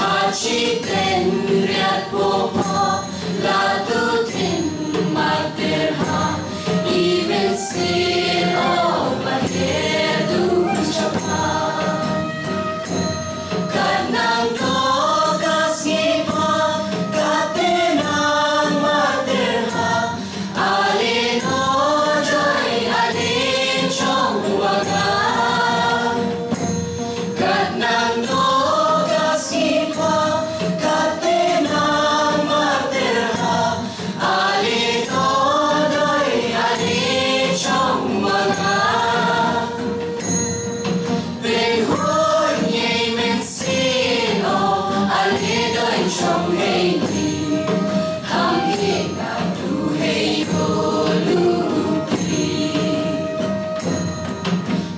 Hachi ten riat popo la tu tin materha even sin over here du chapa kanang to kasipa katenang materha alino joy alin chong waga kanang to trong hay đi ham hiền đã đủ hay vô lưu đi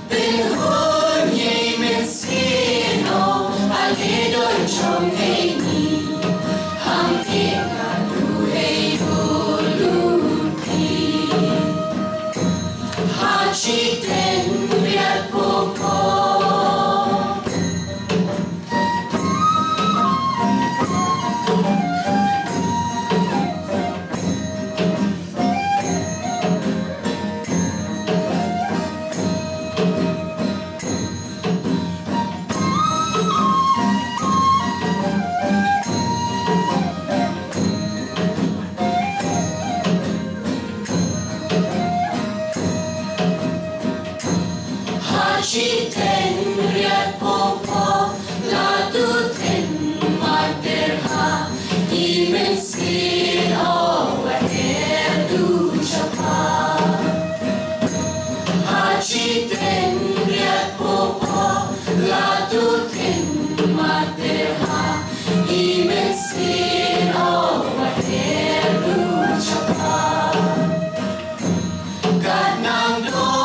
tình hôn nhảy men xin ô anh đi đôi trong hay đi ham hiền đã đủ hay vô lưu đi ha chỉ tên biết cô chỉ tên riat popo la tu ten materha even sin over here du chapa ha chỉ tên riat popo la tu ten materha even sin over here du chapa kanang do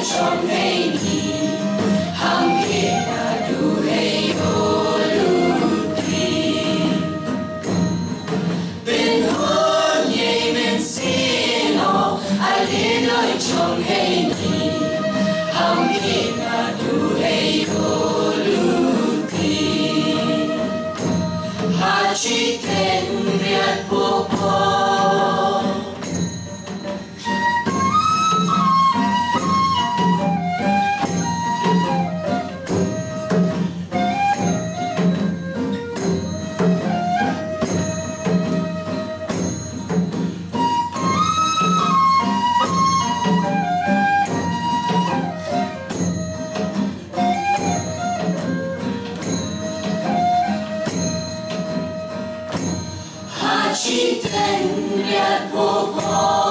trong hay đi ham hiền đã đủ hay vô lưu đi bên hôn nhảy men xin ô ai đến nơi trong hay đi ham hiền đã đủ hay vô lưu đi ha chỉ tên biết popo chỉ tên biết popo